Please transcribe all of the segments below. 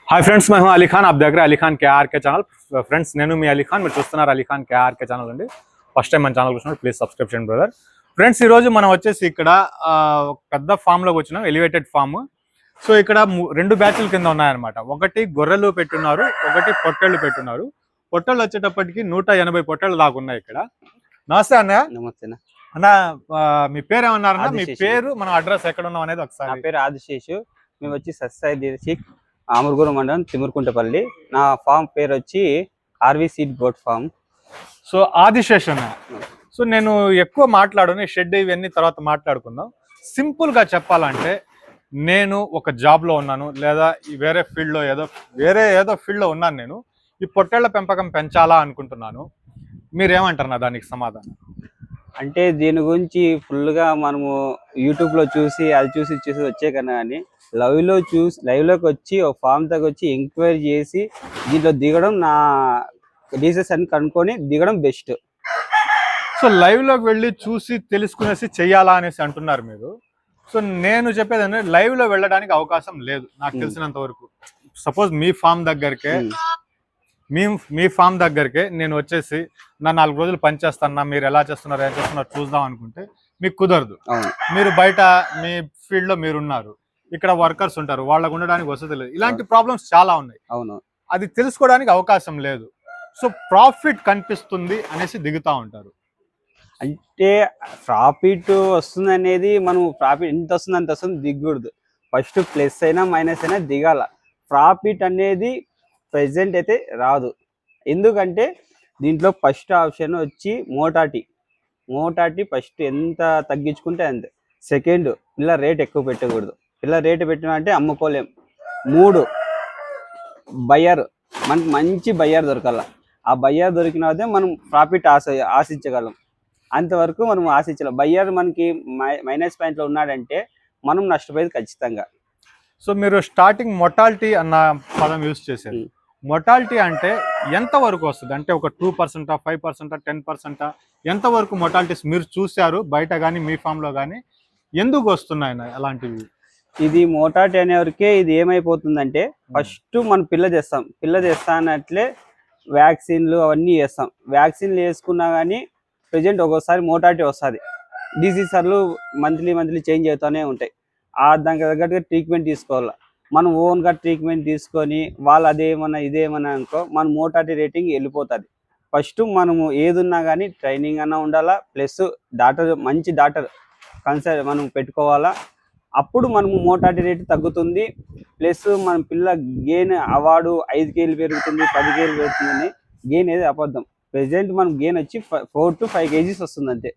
Hi friends, मैं हूं अली खान। आप देख रहे हैं अली खान केआर के ఛానల్। ఫ్రెండ్స్ నేను మీ అలీ ఖాన్, మీరు చూస్తున్నారు అలీ ఖాన్ కేఆర్ కే ఛానల్ అండి। ఫస్ట్ టైం మన ఛానల్ చూస్తున్నారు, ప్లీజ్ సబ్స్క్రైబ్ చేయండి బ్రదర్। ఫ్రెండ్స్ ఈ రోజు మనం వచ్చేసి ఇక్కడ పెద్ద ఫామ్ లోకి వచ్చినాం, ఎలివేటెడ్ ఫామ్। సో ఇక్కడ రెండు బ్యాచ్ల కింద ఉన్నాయన్నమాట। ఒకటి గొర్రెలు పెట్టున్నారు, ఒకటి పొట్టేళ్ళు పెట్టున్నారు। పొట్టేళ్ళు వచ్చేటప్పటికి 180 పొట్టేళ్ళు దాకా ఉన్నాయి ఇక్కడ। నమస్తే అన్నయ్య। నమస్తే అన్న, మీ పేరు ఏమన్నారన్నా? మీ పేరు, మన అడ్రస్ ఎక్కడ ఉన్నాం అనేది ఒకసారి। నా పేరు ఆదిశేషు, మేము వచ్చి సత్సాయి డిస్ట్రిక్ట్ ఆమర్గూరు మండలం తిమ్మరకుంటపల్లి। నా ఫామ్ పేరు వచ్చి RV seed goat farm. So Adishesh అన్న, సో నేను ఎక్కువ మాట్లాడను, షెడ్ ఇవన్నీ తర్వాత మాట్లాడుకుందాం। సింపుల్ గా చెప్పాలంటే నేను ఒక జాబ్ లో ఉన్నాను, లేదా వేరే ఫీల్డ్ లో ఏదో ఫీల్డ్ లో ఉన్నాను। నేను ఈ పొట్టేళ్ల పెంపకం పెంచాలా అనుకుంటున్నాను, మీరేమంటారు దానికి సమాధానం? అంటే దీని గురించి ఫుల్గా మనము యూట్యూబ్లో చూసి వచ్చే కన్నా కానీ లైవ్లోకి వచ్చి ఒక ఫామ్ దగ్గర వచ్చి ఎంక్వైరీ చేసి దీంట్లో దిగడం, నా డీసెస్ అని కనుక్కొని దిగడం బెస్ట్। సో లైవ్ లోకి వెళ్ళి చూసి తెలుసుకునేసి చెయ్యాలా అనేసి అంటున్నారు మీరు। సో నేను చెప్పేది అంటే లైవ్ లో వెళ్ళడానికి అవకాశం లేదు నాకు తెలిసినంత వరకు। సపోజ్ మీ ఫామ్ దగ్గరికే నేను వచ్చేసి నా 4 రోజులు పనిచేస్తాను, మీరు ఎలా చేస్తున్నారు ఏం చేస్తున్నారు చూద్దాం అనుకుంటే మీకు కుదరదు। మీరు బయట మీ ఫీల్డ్ లో మీరున్నారు, ఇక్కడ వర్కర్స్ ఉంటారు, వాళ్ళకు ఉండడానికి వసతి లేదు, ఇలాంటి ప్రాబ్లమ్స్ చాలా ఉన్నాయి। అవును, అది తెలుసుకోవడానికి అవకాశం లేదు। సో ప్రాఫిట్ కనిపిస్తుంది అనేసి దిగుతా ఉంటారు। అంటే ప్రాఫిట్ వస్తుంది అనేది, మనం ప్రాఫిట్ ఎంత వస్తుంది అంత వస్తుంది, దిగకూడదు। ఫస్ట్ ప్లస్ అయినా మైనస్ అయినా దిగాల। ప్రాఫిట్ అనేది ప్రెజెంట్ అయితే రాదు, ఎందుకంటే దీంట్లో ఫస్ట్ ఆప్షన్ వచ్చి మోటాటి ఫస్ట్ ఎంత తగ్గించుకుంటే అంతే। సెకండ్, పిల్ల రేట్ ఎక్కువ పెట్టకూడదు, పిల్ల రేటు పెట్టినా అంటే అమ్ముకోలేం। 3, బయ్యర్, మనకి మంచి బయ్యర్ దొరకాల, ఆ బయ్యర్ దొరికినదే మనం ప్రాఫిట్ ఆశించగలం, అంతవరకు మనం ఆశించలేం। బయ్యర్ మనకి మైనస్ పాయింట్లో ఉన్నాడంటే మనం నష్టపోయేది ఖచ్చితంగా। సో మీరు స్టార్టింగ్ మొటాలిటీ అన్న పదం యూజ్ చేశారు, మొటాలిటీ అంటే ఎంత వరకు వస్తుంది? అంటే ఒక 2%, 5%, 10%, ఎంత వరకు మొటాలిటీస్ మీరు చూశారు బయట కానీ మీ ఫామ్లో కానీ? ఎందుకు వస్తున్నాయి అలాంటివి? ఇది మోటాలిటీ అనేవరకే ఇది ఏమైపోతుందంటే, ఫస్ట్ మనం పిల్ల తెస్తానట్లే వ్యాక్సిన్లు అవన్నీ వేస్తాం, వ్యాక్సిన్లు వేసుకున్నా కానీ ప్రజెంట్ ఒక్కోసారి మోటాలిటీ వస్తుంది, డిసీజర్లు మంత్లీ చేంజ్ అవుతూనే ఉంటాయి। దానికి తగ్గట్టుగా ట్రీట్మెంట్ తీసుకోవాలి, మనం ఓన్గా ట్రీట్మెంట్ తీసుకొని వాళ్ళు అదేమన్నా ఇదేమన్నా అనుకో మన మోటాలిటీ రేటింగ్ వెళ్ళిపోతుంది। ఫస్ట్ మనము ఏదున్నా కానీ ట్రైనింగ్ అన్నా ఉండాలా, ప్లస్ మంచి డాక్టర్ కన్సల్ట్ మనం పెట్టుకోవాలా, అప్పుడు మనము మోటాలిటీ రేట్ తగ్గుతుంది। ప్లస్ మన పిల్ల గెయిన్ అవార్డు 5 కేజీలు పెరుగుతుంది, 10 కేజీలు పెరుగుతుంది, గెయిన్ ఏది అబద్ధం। ప్రెజెంట్ మనం గెయిన్ వచ్చి 4 to 5 కేజీస్ వస్తుంది అంతే,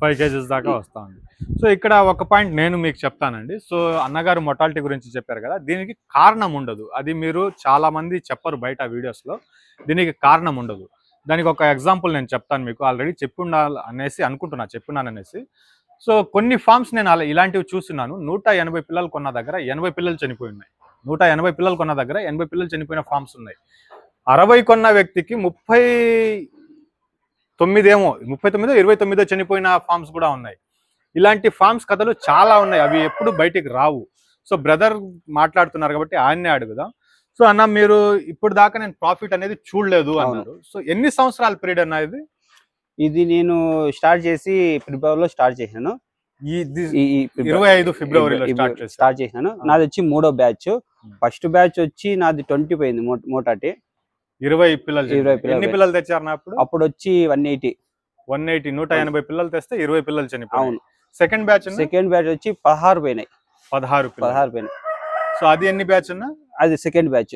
5 కేజీస్ దాకా వస్తా ఉంది। సో ఇక్కడ ఒక పాయింట్ నేను మీకు చెప్తానండి। సో అన్నగారు మొటాలిటీ గురించి చెప్పారు కదా, దీనికి కారణం ఉండదు, అది మీరు చాలా మంది చెప్పరు బయట వీడియోస్లో, దీనికి కారణం ఉండదు। దానికి ఒక ఎగ్జాంపుల్ నేను చెప్తాను మీకు, ఆల్రెడీ చెప్పున్నాను అనేసి। సో కొన్ని ఫామ్స్ నేను ఇలాంటివి చూస్తున్నాను, 180 పిల్లలు కొన్న దగ్గర 80 పిల్లలు చనిపోయి ఉన్నాయి, 180 పిల్లలు కొన్న దగ్గర 80 పిల్లలు చనిపోయిన ఫామ్స్ ఉన్నాయి। 60 కొన్న వ్యక్తికి 29 చనిపోయిన ఫామ్స్ కూడా ఉన్నాయి। ఇలాంటి ఫామ్స్ కథలు చాలా ఉన్నాయి, అవి ఎప్పుడు బయటికి రావు। సో బ్రదర్ మాట్లాడుతున్నారు కాబట్టి ఆయన్నే అడుగుదాం। సో అన్న, మీరు ఇప్పుడు దాకా నేను ప్రాఫిట్ అనేది చూడలేదు అన్నారు, సో ఎన్ని సంవత్సరాల పీరియడ్ అన్న ఇది? ఇది నేను స్టార్ట్ చేసి ఫిబ్రవరిలో స్టార్ట్ చేశాను, 25 ఫిబ్రవరిలో స్టార్ట్ చేశాను। నాది వచ్చి 3వ బ్యాచ్, ఫస్ట్ బ్యాచ్ వచ్చి నాది 20 పోయింది మోటాటి, 20 పిల్లలు। ఎన్ని పిల్లలు తెచ్చారు అప్పుడు వచ్చి 180 180 పిల్లలు తెస్తే 20 పిల్లలు చనిపోయారు। సెకండ్ బ్యాచ్ వచ్చి 16 పోయినాయి, 16 పోయినాయి। సో అది ఎన్ని బ్యాచ్ అన్న? అది సెకండ్ బ్యాచ్।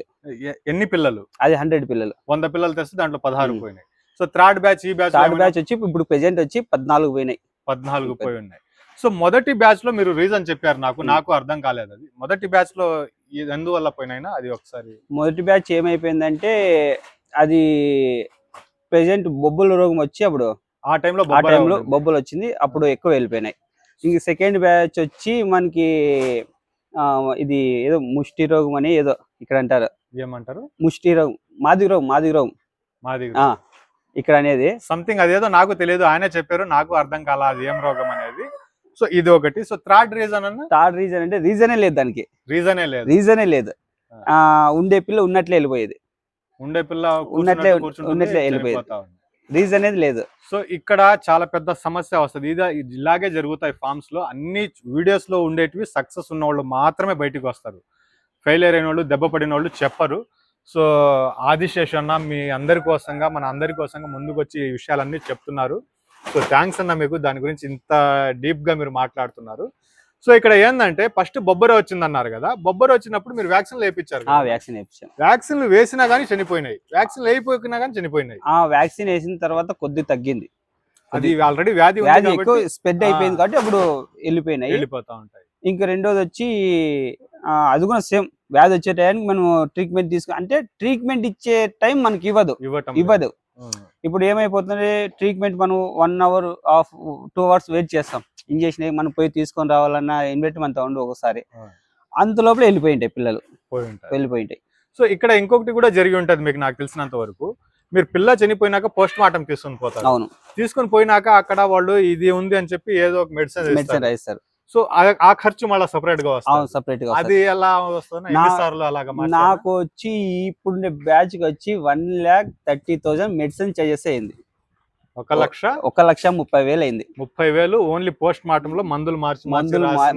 ఎన్ని పిల్లలు? అది 100 పిల్లలు, 100 పిల్లలు తెస్తే దాంట్లో 16 పోయినాయి। సో థర్డ్ బ్యాచ్ వచ్చి ఇప్పుడు ప్రెజెంట్ వచ్చి 14 పోయినాయి, 14 పోయి ఉన్నాయి। సో మొదటి బ్యాచ్ లో మీరు రీజన్ చెప్పారు, నాకు అర్థం కాలేదు అది, మొదటి బ్యాచ్ లో ఎందువల్ల పోయినాయినా అది ఒకసారి? మొదటి బ్యాచ్ ఏమైపోయిందంటే, అది ప్రెజెంట్ బొబ్బుల రోగం వచ్చి అప్పుడు ఆ టైంలో బొబ్బులు వచ్చింది, అప్పుడు ఎక్కువ వెళ్ళిపోయినాయి। ఇంక సెకండ్ బ్యాచ్ వచ్చి మనకి ఇది ఏదో ముష్టి రోగం అని ఏదో ఇక్కడ అంటారు, ఏమంటారు? ముష్టి రోగం, మాది రోగం ఇక్కడ అనేది సంథింగ్, అదేదో నాకు తెలియదు, ఆయనే చెప్పారు, నాకు అర్థం కాల అది ఏం రోగం అనేది। సో ఇది ఒకటి। సో థర్డ్ రీజన్ అంటే రీజనే లేదు దానికి, రీజనే లేదు। ఉండే పిల్ల ఉన్నట్లే వెళ్ళిపోయేది, ఉండే పిల్ల ఉన్నట్లే కూర్చుంటుంది, ఉన్నట్లే వెళ్ళిపోయేది. చనిపోతా ఉంది. రీజన్ అనేది లేదు. సో ఇక్కడ చాలా పెద్ద సమస్య వస్తుంది. ఇలాగే జరుగుతాయి ఫార్మ్స్ లో. అన్ని వీడియోస్ లో ఉండేటివి సక్సెస్ ఉన్న వాళ్ళు మాత్రమే బయటికి వస్తారు. ఫెయిలియర్ అయిన వాళ్ళు, దెబ్బ పడిన వాళ్ళు చెప్పరు. సో ఆదిశేష్ అన్న మీ అందరి కోసంగా, మన అందరి కోసంగా ముందుకు వచ్చి ఈ విషయాలన్నీ చెప్తున్నారు. సో థ్యాంక్స్ అన్న మీకు దాని గురించి ఇంత డీప్ గా మీరు మాట్లాడుతున్నారు. సో ఇక్కడ ఏంటంటే ఫస్ట్ బొబ్బర వచ్చింది అన్నారు కదా, బొబ్బర వచ్చినప్పుడు మీరు వ్యాక్సిన్లు వేయించారు. వ్యాక్సిన్ వేయించాం. వ్యాక్సిన్లు వేసినా కానీ చనిపోయినాయి, వ్యాక్సిన్లు వేయిపోయినా కానీ చనిపోయినాయి. వ్యాక్సిన్ వేసిన తర్వాత కొద్ది తగ్గింది, అది ఆల్రెడీ వ్యాధి ఎక్కువ స్ప్రెడ్ అయిపోయింది కాబట్టి అప్పుడు వెళ్ళిపోతా ఉంటాయి. ఇంకా రెండోది వచ్చి అది కూడా సేమ్ వ్యాధి వచ్చే టైంకి మనం ట్రీట్మెంట్ అంటే ట్రీట్మెంట్ ఇచ్చే టైం మనకి ఇవ్వదు. ఇప్పుడు ఏమైపోతుంది, ట్రీట్మెంట్ మనం 1 hour 2 hours వెయిట్ చేస్తాం. ఇంజక్షన్ మనం పోయి తీసుకొని రావాలన్నా ఇన్వెస్ట్ అంత ఉండు, ఒకసారి అంత లోపల వెళ్ళిపోయింటాయి పిల్లలు, వెళ్ళిపోయింటాయి. సో ఇక్కడ ఇంకొకటి కూడా జరిగి ఉంటది మీకు, నాకు తెలిసినంత వరకు. మీరు పిల్ల చనిపోయినాక పోస్ట్ మార్టం తీసుకొని పోతారు. అవును, తీసుకొని పోయినాక అక్కడ వాళ్ళు ఇది ఉంది అని చెప్పి ఏదో ఒక మెడిసిన్ రాయిస్తారు. సో ఆ ఖర్చు మళ్ళీ సపరేట్ గా వస్తుంది. సపరేట్ గా అది ఎలా వస్తుంది? నాకు వచ్చి ఇప్పుడు బ్యాచ్ కి వచ్చి 1,30,000 మెడిసిన్ చార్జెస్ అయింది. 1,30,000 అయింది. 30,000 ఓన్లీ పోస్ట్ మార్టం లో మందులు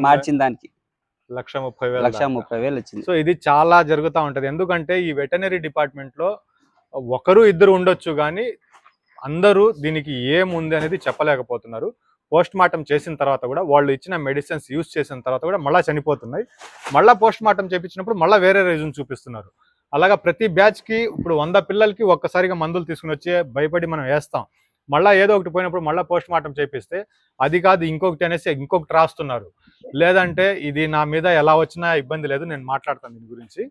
మార్చిన దానికి 1,30,000 వచ్చింది. సో ఇది చాలా జరుగుతూ ఉంటది. ఎందుకంటే ఈ వెటనరీ డిపార్ట్మెంట్ లో ఒకరు ఇద్దరు ఉండొచ్చు కానీ అందరూ దీనికి ఏముంది అనేది చెప్పలేకపోతున్నారు. పోస్ట్ మార్టం చేసిన తర్వాత కూడా వాళ్ళు ఇచ్చిన మెడిసిన్స్ యూజ్ చేసిన తర్వాత కూడా మళ్ళీ చనిపోతున్నాయి. మళ్ళీ పోస్ట్ మార్టం చేయించినప్పుడు మళ్ళీ వేరే రీజన్ చూపిస్తున్నారు. అలాగా ప్రతి బ్యాచ్ కి ఇప్పుడు 100 పిల్లలకి ఒక్కసారిగా మందులు తీసుకుని వచ్చి భయపడి మనం వేస్తాం. మళ్ళీ ఏదో ఒకటి పోయినప్పుడు మళ్ళీ పోస్ట్ మార్టం చేపిస్తే అది కాదు ఇంకొకటి అనేసి ఇంకొకటి రాస్తున్నారు. లేదంటే ఇది నా మీద ఎలా వచ్చినా ఇబ్బంది లేదు, నేను మాట్లాడతాను దీని గురించి.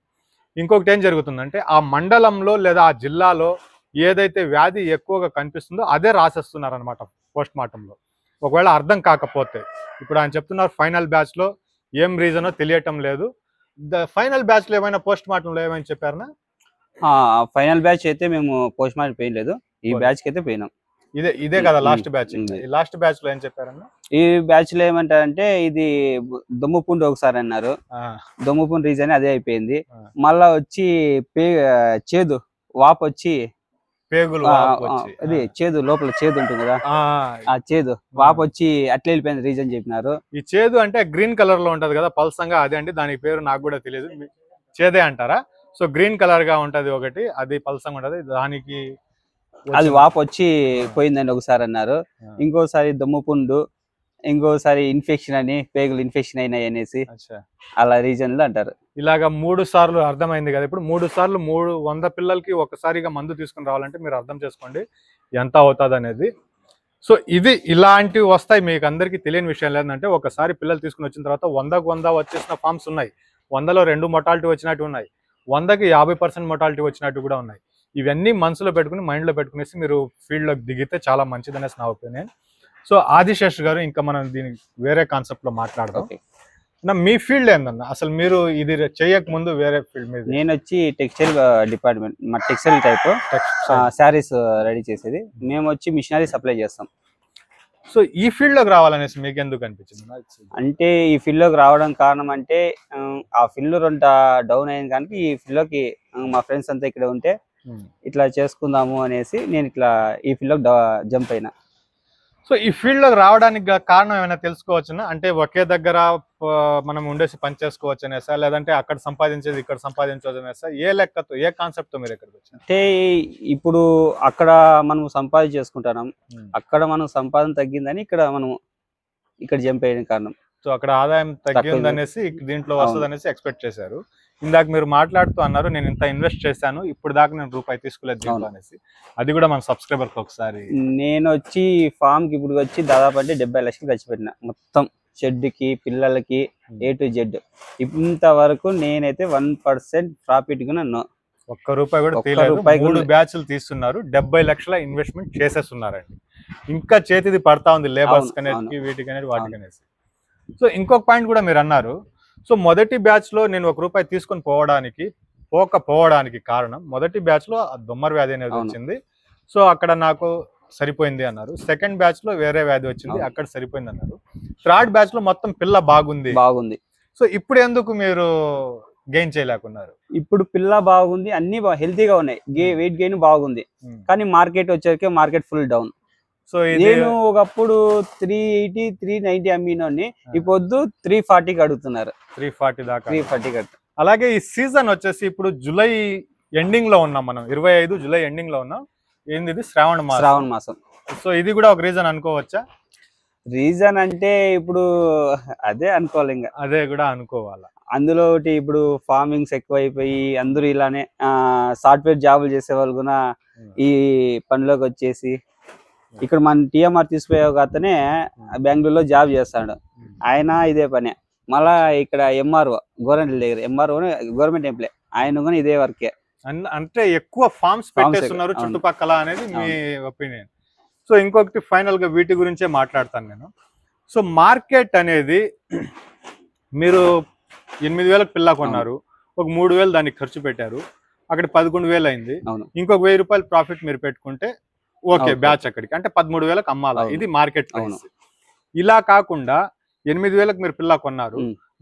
ఇంకొకటి ఏం జరుగుతుందంటే ఆ మండలంలో లేదా ఆ జిల్లాలో ఏదైతే వ్యాధి ఎక్కువగా కనిపిస్తుందో అదే రాసేస్తున్నారు అనమాట పోస్ట్ మార్టంలో. ఒకవేళ అర్థం కాకపోతే ఇప్పుడు ఆయన చెప్తున్నారు ఫైనల్ బ్యాచ్ లో ఏం రీజనో తెలియటం లేదు. ఫైనల్ బ్యాచ్ లో ఏమైనా పోస్ట్ మార్టంలో ఏమైనా చెప్పారనా? ఫైనల్ బ్యాచ్ అయితే మేము పోస్ట్ మార్టం పోయలేదు, ఈ బ్యాచ్ కి అయితే పోయినాం. ఇదే కదా లాస్ట్ బ్యాచ్. లాస్ట్ బ్యాచ్ లో ఏం చెప్పారన్నా? ఈ బ్యాచ్ లో ఏమంటారంటే ఇది దొమ్ముపుండు ఒకసారి అన్నారు, దొమ్ముపుండు రీజన్ అదే అయిపోయింది. మళ్ళా వచ్చి చేదు వాపు వచ్చి అది చేదు లోపల చేదు ఉంటుంది కదా, ఆ చేదు వాపు వచ్చి అట్లా వెళ్ళిపోయింది రీజన్ చెప్పినారు. ఈ చేదు అంటే గ్రీన్ కలర్ లో ఉంటది కదా పల్సంగా, అదే అండి దానికి పేరు నాకు కూడా తెలియదు, చేదే అంటారా? సో గ్రీన్ కలర్ గా ఉంటది ఒకటి, అది పల్సంగా ఉంటది, దానికి అది వాపు వచ్చి పోయిందండి ఒకసారి అన్నారు. ఇంకోసారి దమ్ముపుండు, ఇంకోసారి ఇన్ఫెక్షన్ అని పేగులు ఇన్ఫెక్షన్ అయినాయి అనేసి అలా రీజన్ లో అంటారు. ఇలాగా 3 సార్లు అర్థమైంది కదా. ఇప్పుడు 3 సార్లు 100 పిల్లలకి ఒకసారిగా మందు తీసుకుని రావాలంటే మీరు అర్థం చేసుకోండి ఎంత అవుతుంది అనేది. సో ఇది ఇలాంటివి వస్తాయి. మీకు అందరికీ తెలియని విషయం లేదంటే ఒకసారి పిల్లలు తీసుకుని వచ్చిన తర్వాత 100కు 100 వచ్చేసిన ఫార్మ్స్ ఉన్నాయి, 100లో 2 మొటాలిటీ వచ్చినట్టు ఉన్నాయి, 100కి 50% మొటాలిటీ వచ్చినట్టు కూడా ఉన్నాయి. ఇవన్నీ మనసులో పెట్టుకుని మైండ్లో పెట్టుకునేసి మీరు ఫీల్డ్లోకి దిగితే చాలా మంచిది అనేసి నా ఒపీనియన్. సో ఆదిశేష్ గారు ఇంకా మనం దీనికి వేరే కాన్సెప్ట్ లో మాట్లాడదాం. మీ ఫీల్డ్ ఏందన్న అసలు? మీరు ఇది చేయక ముందు వేరే ఫీల్డ్ మీద? నేను వచ్చి టెక్స్టైల్ డిపార్ట్మెంట్, మా టెక్స్టైల్ టైప్ శారీస్ రెడీ చేసేది. మేము వచ్చి మిషనరీ సప్లై చేస్తాం. సో ఈ ఫీల్డ్ లోకి రావాలనేసి మీకు ఎందుకు అనిపించింది? అంటే ఈ ఫీల్డ్ లోకి రావడం కారణం అంటే ఆ ఫీల్డ్ లో డౌన్ అయింది కానీ ఈ ఫీల్డ్ లోకి మా ఫ్రెండ్స్ అంతా ఇక్కడ ఉంటే ఇట్లా చేసుకుందాము అనేసి నేను ఇట్లా ఈ ఫీల్డ్ లోకి జంప్ అయినా. సో ఈ ఫీల్డ్ లోకి రావడానికి కారణం ఏమైనా తెలుసుకోవచ్చునా? అంటే ఒకే దగ్గర మనం ఉండేసి పని చేసుకోవచ్చు అనేసా, లేదంటే అక్కడ సంపాదించేది ఇక్కడ సంపాదించవచ్చు అనేసా? ఏ లెక్కతో, ఏ కాన్సెప్ట్ తో మీరు ఎక్కడికి వచ్చారు? అంటే ఇప్పుడు అక్కడ మనం సంపాదన చేసుకుంటున్నాం, అక్కడ మనం సంపాదన తగ్గిందని ఇక్కడ జంప్ అయిన కారణం. సో అక్కడ ఆదాయం తగ్గిందనేసి దీంట్లో వస్తుంది అనేసి ఎక్స్పెక్ట్ చేశారు. ఇందాక మీరు మాట్లాడుతూ అన్నారు నేను ఇంత ఇన్వెస్ట్ చేశాను, ఇప్పుడు దాకా నేను రూపాయి తీసుకోలేదు అనేసి. అది కూడా మన సబ్స్క్రైబర్ కి ఒకసారి. నేను వచ్చి ఫామ్ కి ఇప్పుడు వచ్చి దాదాపు అంటే 70 లక్షలు ఖర్చు పెట్టిన, మొత్తం షెడ్ కి పిల్లలకి A to Z. ఇంతవరకు నేనైతే 1% ప్రాఫిట్ కూడా ఒక్క రూపాయి కూడా తీయలేదు. 3 బ్యాచ్లు తీస్తున్నారు, 70 లక్షల ఇన్వెస్ట్మెంట్ చేసేస్తున్నారండి. ఇంకా చేతిది పడతా ఉంది లేబర్స్ కనేది, వీటికి అనేది, వాటికి అనేసి. సో ఇంకొక పాయింట్ కూడా మీరు అన్నారు. సో మొదటి బ్యాచ్ లో నేను 1 రూపాయి తీసుకొని పోకపోవడానికి కారణం మొదటి బ్యాచ్ లో దొమ్మర వ్యాధి అనేది వచ్చింది, సో అక్కడ నాకు సరిపోయింది అన్నారు. సెకండ్ బ్యాచ్ లో వేరే వ్యాధి వచ్చింది, అక్కడ సరిపోయింది అన్నారు. థర్డ్ బ్యాచ్ లో మొత్తం పిల్ల బాగుంది. బాగుంది. సో ఇప్పుడు ఎందుకు మీరు గెయిన్ చేయలేకున్నారు. ఇప్పుడు పిల్ల బాగుంది, అన్ని హెల్తీగా ఉన్నాయి, వెయిట్ గెయిన్ బాగుంది. కానీ మార్కెట్ వచ్చేసరికి మార్కెట్ ఫుల్ డౌన్. సో నేను ఒకప్పుడు 380 390 అమ్మినోని ఇప్పుడు 340కి అడుగుతున్నారు. 340 దాకా. 340కి అడుగుతున్నారు. అలాగే ఈ సీజన్ వచ్చేసి ఇప్పుడు జూలై ఎండింగ్ లో ఉన్నాం మనం, 25 జూలై ఎండింగ్ లో ఉన్నాం. ఏంది ఇది? శ్రావణ మాసం. సో ఇది కూడా ఒక రీజన్ అనుకోవచ్చా? రీజన్ అంటే ఇప్పుడు అదే అనుకోవాలి, ఇంకా అదే కూడా అనుకోవాలా. అందులో ఒకటి ఇప్పుడు ఫార్మింగ్స్ ఎక్కువైపోయి అందరూ ఇలానే సాఫ్ట్వేర్ జాబులు చేసే వాళ్ళు కూడా ఈ పనిలోకి వచ్చేసి, ఇక్కడ మన టీఎంఆర్ తీసుకుపోయే ఒక అతనే బెంగళూరులో జాబ్ చేస్తాడు, ఆయన ఇదే పనే. మళ్ళా ఇక్కడ ఎంఆర్ఓ గవర్నమెంట్ దగ్గర, ఎంఆర్ఓ గవర్నమెంట్ ఎంప్లాయ్, ఆయన కూడా ఇదే వర్కే. అంటే ఎక్కువ ఫార్మ్స్ పెట్టేస్తున్నారు చుట్టుపక్కల అనేది మీ ఒపీనియన్. సో ఇంకొకటి ఫైనల్ గా వీటి గురించే మాట్లాడతాను నేను. సో మార్కెట్ అనేది మీరు 8,000 పిల్ల కొన్నారు, ఒక 3,000 దానికి ఖర్చు పెట్టారు, అక్కడ 11,000 అయింది. ఇంకొక 1,000 రూపాయలు ప్రాఫిట్ మీరు పెట్టుకుంటే ఓకే, బ్యాచ్ అక్కడికి అంటే 13,000కి అమ్మాలా. ఇది మార్కెట్ ప్రైస్. ఇలా కాకుండా 8,000కి మీరు పిల్ల కొన్నారు,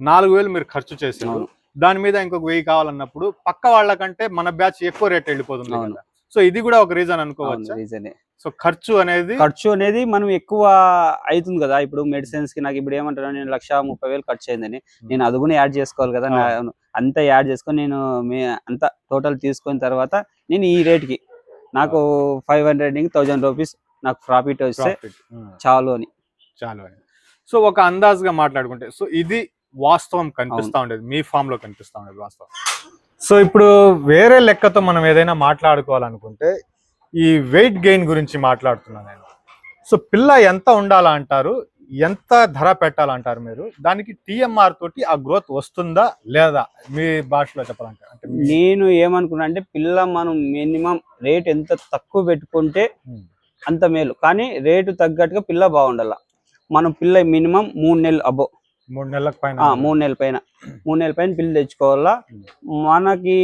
4,000 మీరు ఖర్చు చేశారు, దాని మీద ఇంకొక 1,000 కావాలన్నప్పుడు పక్క వాళ్ళకంటే మన బ్యాచ్ ఎక్కువ రేట్ వెళ్ళిపోతుంది కదా. సో ఇది కూడా ఒక రీజన్ అనుకోవచ్చు. సో ఖర్చు అనేది మనం ఎక్కువ అవుతుంది కదా. ఇప్పుడు మెడిసిన్స్ కి నాకు ఇప్పుడు ఏమంటారు, నేను 1,30,000 ఖర్చు అయిందని, నేను అది కూడా యాడ్ చేసుకోవాలి కదా. అంతా యాడ్ చేసుకొని నేను అంతా టోటల్ తీసుకున్న తర్వాత నేను ఈ రేట్ కి నాకు 500-1,000 రూపీస్ నాకు ప్రాఫిట్ వస్తే చాలు అని. సో ఒక అందాజుగా మాట్లాడుకుంటే, సో ఇది వాస్తవం కనిపిస్తా ఉండేది, మీ ఫామ్ లో కనిపిస్తా ఉండేది వాస్తవం. సో ఇప్పుడు వేరే లెక్కతో మనం ఏదైనా మాట్లాడుకోవాలనుకుంటే ఈ వెయిట్ గెయిన్ గురించి మాట్లాడుతున్నాను నేను. సో పిల్ల ఎంత ఉండాలా అంటారు, ఎంత ధర పెట్టాలంటారు మీరు? దానికి టీఎంఆర్ తోటి ఆ గ్రోత్ వస్తుందా లేదా, మీ భాషలో చెప్పాలంటే? అంటే నేను ఏమనుకున్నా అంటే, పిల్ల మనం మినిమం రేట్ ఎంత తక్కువ పెట్టుకుంటే అంత మేలు, కానీ రేటు తగ్గట్టుగా పిల్ల బాగుండాల. మనం పిల్ల మినిమం 3 నెలలు అబో, 3 నెలల పైన 3 నెలల పైన పిల్ల తెచ్చుకోవాలా. మనకి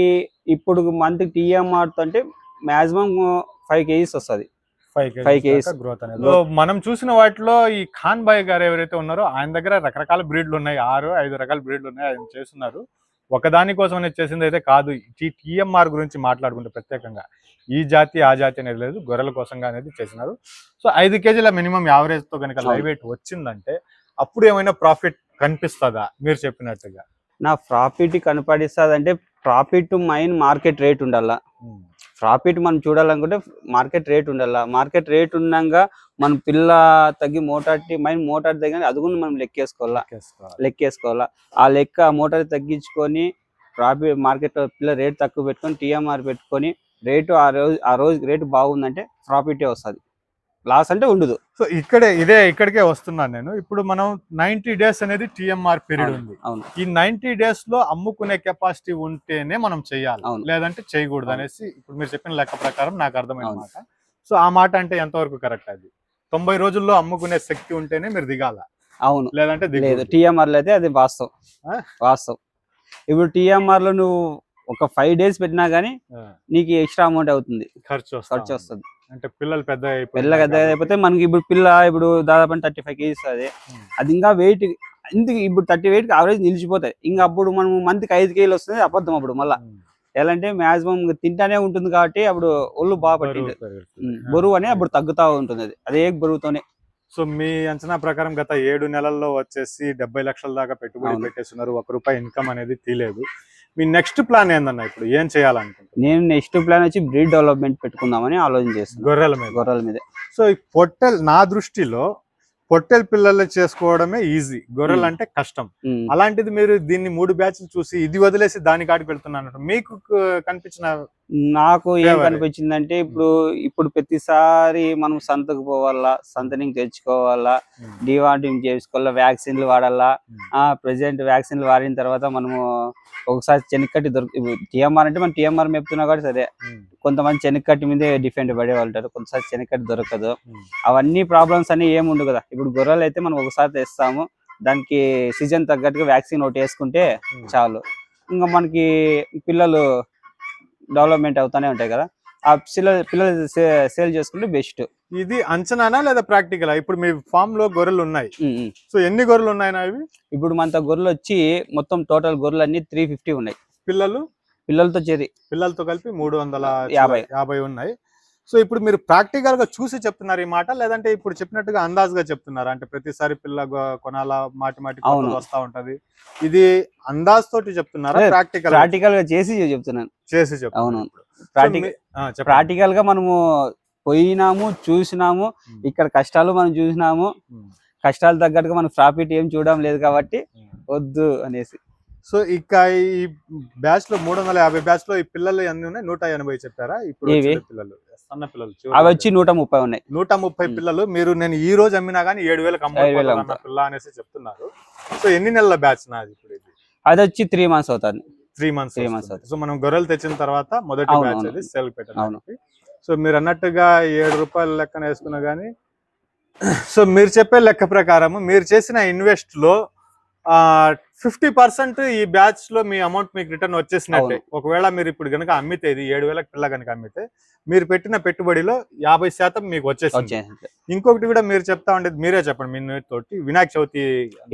ఇప్పుడు మంత్ టీఎంఆర్ అంటే మాక్సిమం 5 kgs వస్తుంది. 5 kgs గ్రోత్ అనేది. సో మనం చూసిన వాటిలో ఈ ఖాన్ బాయ్ గారు ఎవరైతే ఉన్నారో ఆయన దగ్గర రకరకాల బ్రీడ్లు ఉన్నాయి, 6-5 రకాల బ్రీడ్లు ఉన్నాయి, ఆయన చేస్తున్నారు. ఒకదాని కోసం అనేది చేసింది అయితే కాదు. ఈ టీఎంఆర్ గురించి మాట్లాడుకుంటే ప్రత్యేకంగా ఈ జాతి ఆ జాతి అనేది లేదు, గొర్రెల కోసంగా అనేది చేసినారు. సో 5 kgల మినిమం యావరేజ్ తో కనుక లైవ్ వెయిట్ వచ్చిందంటే అప్పుడు ఏమైనా ప్రాఫిట్ కనిపిస్తుందా? మీరు చెప్పినట్టుగా నా ప్రాఫిట్ కనపడిస్తుంది అంటే, ప్రాఫిట్ మైన్ మార్కెట్ రేట్ ఉండాలా. ప్రాఫిట్ మనం చూడాలనుకుంటే మార్కెట్ రేట్ ఉండాలా. మార్కెట్ రేట్ ఉన్నాక మన పిల్ల తగ్గి మోటార్టీ మైన్ మోటార్ దగ్గర అది కూడా మనం లెక్కేసుకోవాలా. ఆ లెక్క మోటార్ తగ్గించుకొని ప్రాఫిట్ మార్కెట్ పిల్ల రేట్ తక్కువ పెట్టుకొని టీఎంఆర్ పెట్టుకొని రేటు ఆ రోజు రేటు బాగుందంటే ప్రాఫిటే వస్తుంది, లాస్ అంటే ఉండదు. సో ఇక్కడికే వస్తున్నాను నేను. ఇప్పుడు మనం 90 days అనేది టీఎంఆర్ పీరియడ్ ఉంది. ఈ 90 days లో అమ్ముకునే కెపాసిటీ ఉంటేనే మనం చెయ్యాలి, లేదంటే చేయకూడదు అనేసి ఇప్పుడు మీరు చెప్పిన లెక్క ప్రకారం నాకు అర్థమైన మాట. సో ఆ మాట అంటే ఎంతవరకు కరెక్ట్? అది 90 రోజుల్లో అమ్ముకునే శక్తి ఉంటేనే మీరు దిగాల, అవును, లేదంటే దిగలేదు. టీఎంఆర్ లో అయితే అది వాస్తవం. ఇప్పుడు టీఎంఆర్ లో నువ్వు ఒక 5 days పెట్టినా గానీ నీకు ఎక్స్ట్రా అమౌంట్ అవుతుంది, ఖర్చు వస్తుంది. అంటే పిల్లలు పెద్ద అయిపోతే మనకి ఇప్పుడు పిల్ల ఇప్పుడు దాదాపు 35 kgs అది ఇంకా వెయిట్ ఇందుకు ఇప్పుడు 30 weight యావరేజ్ నిలిచిపోతాయి. ఇంకా అప్పుడు మనం మంత్కి 5 kg వస్తుంది, అబద్ధం. అప్పుడు మళ్ళా ఎలా అంటే మాక్సిమం తింటానే ఉంటుంది కాబట్టి అప్పుడు ఒళ్ళు బాగా పట్టింది, బరువు అని అప్పుడు తగ్గుతా ఉంటుంది. అదే బరువుతోనే. సో మీ అంచనా ప్రకారం గత 7 నెలల్లో వచ్చేసి 70 లక్షల దాకా పెట్టుబడి పెట్టేస్తున్నారు, ₹1 ఇన్కమ్ అనేది తీయలేదు. మీ నెక్స్ట్ ప్లాన్ ఏందన్నా? ఇప్పుడు ఏం చేయాలనుకుంటున్నారు? నేను నెక్స్ట్ ప్లాన్ వచ్చి బ్రీడ్ డెవలప్మెంట్ పెట్టుకుందామని ఆలోచన చేస్తాను, గొర్రెల మీద. సో ఈ పొట్టెల్, నా దృష్టిలో పొట్టెల్ పిల్లలు చేసుకోవడమే ఈజీ, గొర్రెలు అంటే కష్టం. అలాంటిది మీరు దీన్ని 3 బ్యాచ్లు చూసి ఇది వదిలేసి దాని కాడికి వెళ్తున్నారు, మీకు కనిపించిన? నాకు ఏం కనిపించిందంటే, ఇప్పుడు ప్రతిసారి మనం సంతకు పోవాలా, సంత నుంచి తెచ్చుకోవాలా, డివార్మింగ్ చేసుకోవాలా, వ్యాక్సిన్లు వాడాలా. ప్రెసెంట్ వ్యాక్సిన్లు వాడిన తర్వాత మనము ఒకసారి చెనిక్కట్టి టీఎంఆర్ అంటే మనం టీఎంఆర్ మేపుతున్నా కాబట్టి సరే, కొంతమంది చెనిక్కట్టి మీదే డిఫెండ్ పడే వాళ్ళు, కొంతసారి చెనిక్కట్టి దొరకదు. అవన్నీ ప్రాబ్లమ్స్ అన్ని ఏమి ఉండవు కదా. ఇప్పుడు గొర్రెలు అయితే మనం ఒకసారి తెస్తాము, దానికి సీజన్ తగ్గట్టుగా వ్యాక్సిన్ ఒకటి వేసుకుంటే చాలు, ఇంకా మనకి పిల్లలు డెవలప్మెంట్ అవుతానే ఉంటాయి కదా. ఆ పిల్లలు సేల్ చేసుకుంటే బెస్ట్. ఇది అంచనానా లేదా ప్రాక్టికల్? ఇప్పుడు మీ ఫామ్ లో గొర్రెలు ఉన్నాయి, సో ఎన్ని గొర్రెలు ఉన్నాయి? ఇవి ఇప్పుడు మనతో గొర్రెలు వచ్చి మొత్తం టోటల్ గొర్రెలు అన్ని 350 ఉన్నాయి. పిల్లలతో చేరి పిల్లలతో కలిపి 350 ఉన్నాయి. సో ఇప్పుడు మీరు ప్రాక్టికల్ గా చూసి చెప్తున్నారు ఈ మాట, లేదంటే ఇప్పుడు చెప్పినట్టుగా అందాజుగా చెప్తున్నారు? అంటే ప్రతిసారి పిల్ల కొనాలా, మాటి వస్తా ఉంటది, ఇది అందాజ్ తోటి చెప్తున్నారా? ప్రాక్టికల్ గా చేసి చెప్తున్నాను. అవును, ప్రాక్టికల్ గా మనము పోయినాము, చూసినాము, ఇక్కడ కష్టాలు మనం చూసినాము, కష్టాలు తగ్గట్టుగా మనం ప్రాఫిట్ ఏం చూడడం లేదు కాబట్టి వద్దు అనేసి. సో ఇక ఈ బ్యాచ్ లో 350 బ్యాచ్ లో ఈ పిల్లలు ఎన్ని ఉన్నాయి? 180 చెప్పారా? ఇప్పుడు పిల్లలు సన్న పిల్లలు అవి వచ్చి 130 ఉన్నాయి. 130 పిల్లలు మీరు నేను ఈ రోజు అమ్మినా గానీ 7,000 అమ్ముతాను పిల్ల అనేసి చెప్తున్నారు. సో ఎన్ని నెలల బ్యాచ్ నాది ఇప్పుడు? అది వచ్చి 3 మంత్స్ అవుతుంది. 3 మంత్స్ అవుతుంది. సో మనం గొర్రెలు తెచ్చిన తర్వాత మొదటి బ్యాచ్ అది సేల్ పెట్టడానికి. సో మీరు అన్నట్టుగా 7 రూపాయల లెక్కన వేసుకున్నా గానీ, సో మీరు చెప్పే లెక్క ప్రకారం మీరు చేసిన ఇన్వెస్ట్ లో 50% ఈ బ్యాచ్ లో మీ అమౌంట్ మీకు రిటర్న్ వచ్చేసినట్టే. ఒకవేళ మీరు ఇప్పుడు కనుక అమ్మితే, ఇది 7,000 పిల్ల కనుక అమ్మితే, మీరు పెట్టిన పెట్టుబడిలో 50% మీకు వచ్చేసింది. ఇంకొకటి కూడా మీరు చెప్తా ఉండేది, మీరే చెప్పండి మీ తోటి, వినాయక చవితి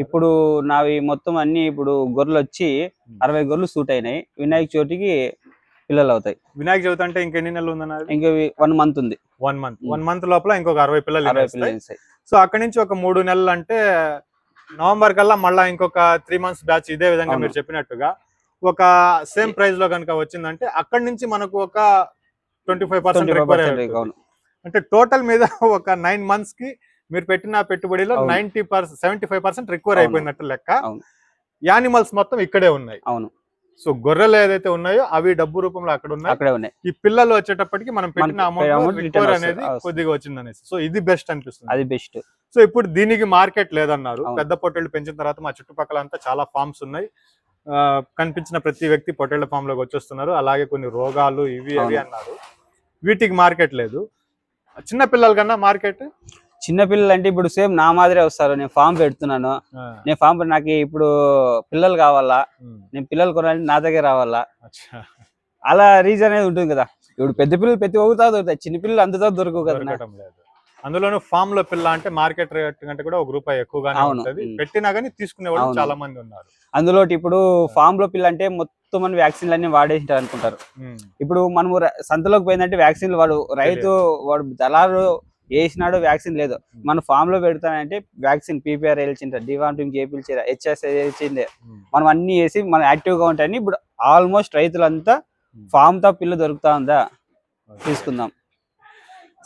ఇప్పుడు నావి మొత్తం అన్ని ఇప్పుడు గొర్రెలు వచ్చి 60 గొర్రెలు సూట్ అయినాయి. వినాయక చవితికి పిల్లలు అవుతాయి. వినాయక చవితి అంటే ఇంకెన్ని నెలలు ఉందన్నారు? ఇంకా 1 మంత్ ఉంది. 1 మంత్ లోపల ఇంకొక 60 పిల్లలు. సో అక్కడి నుంచి ఒక 3 నెలలు అంటే నవంబర్ కల్లా మళ్ళా ఇంకొక 3 మంత్స్ బ్యాచ్ ఇదే విధంగా మీరు చెప్పినట్టుగా ఒక సేమ్ ప్రైస్ లో కనుక వచ్చిందంటే అక్కడి నుంచి మనకు ఒక 25% రికవరీ అవుతుంది. అంటే టోటల్ మీద ఒక 9 మంత్స్ కి మీరు పెట్టిన పెట్టుబడిలో 75% రికవర్ అయిపోయినట్టు లెక్క. యానిమల్స్ మొత్తం ఇక్కడే ఉన్నాయి. సో గొర్రెలు ఏదైతే ఉన్నాయో అవి డబ్బు రూపంలో అక్కడ ఉన్నాయి. ఈ పిల్లలు వచ్చేటప్పటికి మనం పెట్టిన అమౌంట్ రికవర్ అనేది కొద్దిగా వచ్చింది అనేసి. సో ఇది బెస్ట్ అనిపిస్తుంది. అది బెస్ట్. సో ఇప్పుడు దీనికి మార్కెట్ లేదన్నారు. పెద్ద పొట్టేళ్లు పెంచిన తర్వాత మా చుట్టుపక్కల అంతా చాలా ఫార్మ్స్ ఉన్నాయి. కనిపించిన ప్రతి వ్యక్తి పొట్టేళ్ల ఫామ్ లోకి వచ్చేస్తున్నారు. అలాగే కొన్ని రోగాలు ఇవి అవి అన్నారు. వీటికి మార్కెట్ లేదు. చిన్న పిల్లల కన్నా మార్కెట్, చిన్న పిల్లలు అంటే ఇప్పుడు సేమ్ నా మాదిరే వస్తారు. నేను ఫామ్ పెడుతున్నాను, నేను ఫామ్ నాకు ఇప్పుడు పిల్లలు కావాలా, నేను పిల్లలు కొనాలంటే నా దగ్గర రావాలా, అలా రీజన్ అనేది ఉంటుంది కదా. ఇప్పుడు పెద్ద పిల్లలు ప్రతి ఒక్కతా దొరుకుతాయి, చిన్న పిల్లలు అంతతో దొరకవు కదా. అందులోనూ ఫామ్ లో పిల్ల అంటే మార్కెట్ రేట్ కంటే కూడా ₹1 ఎక్కువగానే ఉంటది. పెట్టినా గానీ తీసుకునే వాళ్ళు చాలా మంది ఉన్నారు. అందులో ఇప్పుడు ఫామ్ లో పిల్ల అంటే మొత్తం మన వ్యాక్సిన్లు అన్ని వాడేసింటారు అనుకుంటారు. ఇప్పుడు మనము సంతలోకి పోయిందంటే వ్యాక్సిన్లు వాడు రైతు వాడు దళారు వేసినాడు, వ్యాక్సిన్ లేదు. మన ఫామ్ లో పెడతానంటే వ్యాక్సిన్ PPR వేల్చింటారు, డివాంటింగ్ చేయించారు, HS వేసిందే, మనం అన్ని వేసి మనం యాక్టివ్ గా ఉంటాయని. ఇప్పుడు ఆల్మోస్ట్ రైతులంతా ఫామ్ తో పిల్ల దొరుకుతా ఉందా తీసుకుందాం.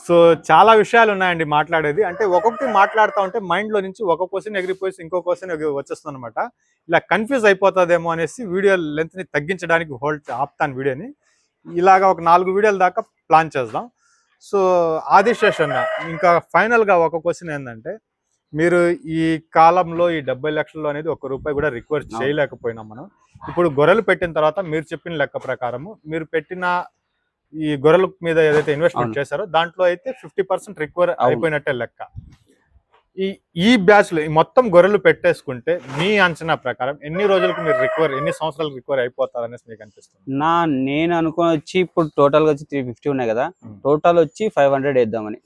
సో చాలా విషయాలు ఉన్నాయండి మాట్లాడేది. అంటే ఒక్కొక్కటి మాట్లాడుతూ ఉంటే మైండ్ లో నుంచి ఒక క్వశ్చన్ ఎగిరిపోయి ఇంకో క్వశ్చన్ వచ్చేస్తుంది అనమాట. ఇలా కన్ఫ్యూజ్ అయిపోతుందేమో అనేసి వీడియో లెంత్ ని తగ్గించడానికి ఆపుతాను వీడియోని. ఇలాగా ఒక 4 వీడియోల దాకా ప్లాన్ చేద్దాం. సో ఆదిశేష్ అన్న, ఇంకా ఫైనల్ గా ఒక క్వశ్చన్ ఏంటంటే, మీరు ఈ కాలంలో ఈ 70 లక్షల్లో అనేది ₹1 కూడా రికవర్ చేయలేకపోయినాం మనం. ఇప్పుడు గొర్రెలు పెట్టిన తర్వాత మీరు చెప్పిన లెక్క ప్రకారము మీరు పెట్టిన ఈ గొర్రెల మీద ఏదైతే ఇన్వెస్ట్మెంట్ చేశారో దాంట్లో అయితే 50% రికవర్ అయిపోయినట్టే లెక్క. ఈ బ్యాచ్ లో మొత్తం గొర్రెలు పెట్టేసుకుంటే మీ అంచనా ప్రకారం ఎన్ని రోజులకు మీరు ఎన్ని సంవత్సరాలకు రికవర్ అయిపోతారు అనేసి మీకు అనిపిస్తుంది? నేను అనుకుని వచ్చి ఇప్పుడు టోటల్ గా వచ్చి 350 ఉన్నాయి కదా, టోటల్ వచ్చి 500 వేద్దామని.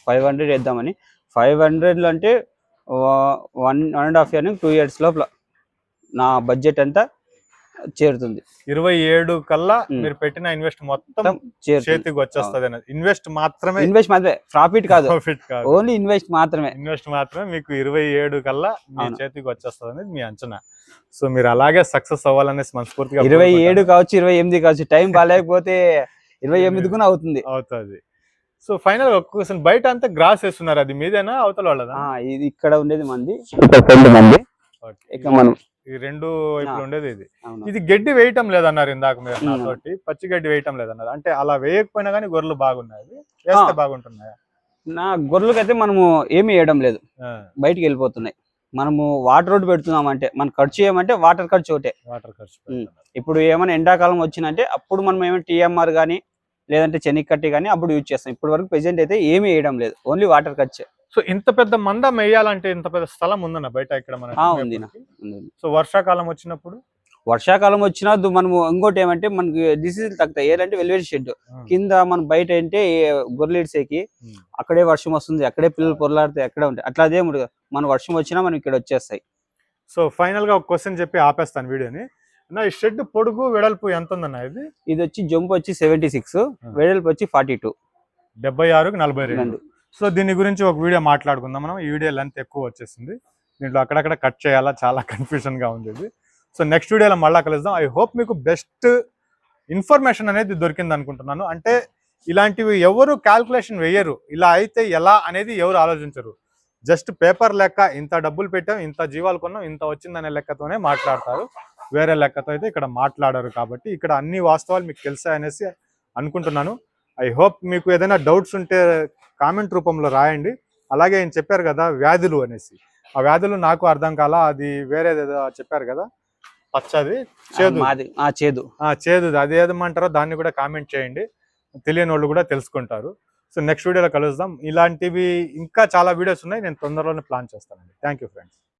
500 లో అంటే 1.5 year 2 years లోపల నా బడ్జెట్ అంతా చేరుతుంది. 27 కల్లా మీరు పెట్టిన ఇన్వెస్ట్ మొత్తం చేతికి వచ్చేస్తుంది. ఇన్వెస్ట్ మాత్రమే, ప్రాఫిట్ కాదు, ఓన్లీ ఇన్వెస్ట్ మాత్రమే మీకు 27 కల్లా మీ చేతికి వచ్చేస్తుంది అనేది మీ అంచనా. సో మీరు అలాగే సక్సెస్ అవ్వాలనేసి మనస్ఫూర్తిగా. 27 కావచ్చు, 28 కావచ్చు, టైం బాగాలేకపోతే 28 కూడా అవుతుంది. సో ఫైనల్ ఒక క్వశ్చన్, బయట అంతా గ్రాస్ వేస్తున్నారు, అది మీదేనా అవతల వాళ్ళదా? ఇది ఇక్కడ ఉండేది మంది, ఈ 2 వైపులు ఉండేది. ఇది గడ్డి వేయటం లేదన్నారు ఇందాక మీరు నాతోటి, పచ్చి గడ్డి వేయటం లేదన్నారు. అంటే అలా వేయకపోయినా కానీ గొర్రెలు బాగున్నాయి, వేస్తే బాగుంటున్నాయా? నా గొర్రెలకైతే మనము ఏమి వేయడం లేదు, బయటికి వెళ్ళిపోతున్నాయి. మనము వాటర్ రోడ్ పెడుతున్నాం అంటే మన ఖర్చు ఏమంటే వాటర్ ఖర్చు ఒకటే. ఇప్పుడు ఏమైనా ఎండాకాలం వచ్చిందంటే అప్పుడు మనం ఏమైనా TMR కానీ లేదంటే చెనిక్కట్టి కానీ అప్పుడు యూజ్ చేస్తాం. ఇప్పటి వరకు ప్రెజెంట్ అయితే ఏమి వేయడం లేదు, ఓన్లీ వాటర్ ఖర్చు. సో ఇంత పెద్ద మందం వేయాలంటే ఇంత పెద్ద స్థలం ఉందన్న బయట ఇక్కడ ఉంది. సో వర్షాకాలం వచ్చినా మనము ఇంకోటి ఏమంటే మనకి డిసీజులు తగ్గుతాయి. ఏంటంటే వెల్వెట్ షెడ్ కింద మనం బయట అంటే గొర్రెలేసేకి అక్కడే వర్షం వస్తుంది, అక్కడే పిల్లలు పొరలాడితే అక్కడే ఉంటాయి. అట్లా అదే మన వర్షం వచ్చినా మనం ఇక్కడ వచ్చేస్తాయి. సో ఫైనల్ గా ఒక క్వశ్చన్ చెప్పి ఆపేస్తాను వీడియోని. అన్న ఈ షెడ్ పొడుగు వెడల్పు ఎంత ఉందన్న ఇది? ఇది వచ్చి జంప్ వచ్చి 76, వెడల్పు వచ్చి 42. 76కి 42. సో దీని గురించి ఒక వీడియో మాట్లాడుకుందాం మనం. ఈ వీడియో లెంత్ ఎక్కువ వచ్చేసింది, దీంట్లో అక్కడక్కడ కట్ చేయాలా, చాలా కన్ఫ్యూజన్గా ఉంది ఇది. సో నెక్స్ట్ వీడియోలో మళ్ళీ కలుద్దాం. ఐ హోప్ మీకు బెస్ట్ ఇన్ఫర్మేషన్ అనేది దొరికింది అనుకుంటున్నాను. అంటే ఇలాంటివి ఎవరు క్యాల్కులేషన్ వేయరు, ఇలా అయితే ఎలా అనేది ఎవరు ఆలోచించరు. జస్ట్ పేపర్ లెక్క ఇంత డబ్బులు పెట్టాం, ఇంత జీవాలు కొన్నాం, ఇంత వచ్చిందనే లెక్కతోనే మాట్లాడతారు, వేరే లెక్కతో అయితే ఇక్కడ మాట్లాడరు. కాబట్టి ఇక్కడ అన్ని వాస్తవాలు మీకు తెలుసాయనేసి అనుకుంటున్నాను. ఐ హోప్ మీకు ఏదైనా డౌట్స్ ఉంటే కామెంట్ రూపంలో రాయండి. అలాగే ఆయన చెప్పారు కదా వ్యాధులు అనేసి, ఆ వ్యాధులు నాకు అర్థం కాల, అది వేరేదేదో చెప్పారు కదా, పచ్చది చేదు, చేదు, అది ఏదమంటారో దాన్ని కూడా కామెంట్ చేయండి, తెలియని వాళ్ళు కూడా తెలుసుకుంటారు. సో నెక్స్ట్ వీడియోలో కలుద్దాం. ఇలాంటివి ఇంకా చాలా వీడియోస్ ఉన్నాయి, నేను తొందరలోనే ప్లాన్ చేస్తానండి. Thank you friends.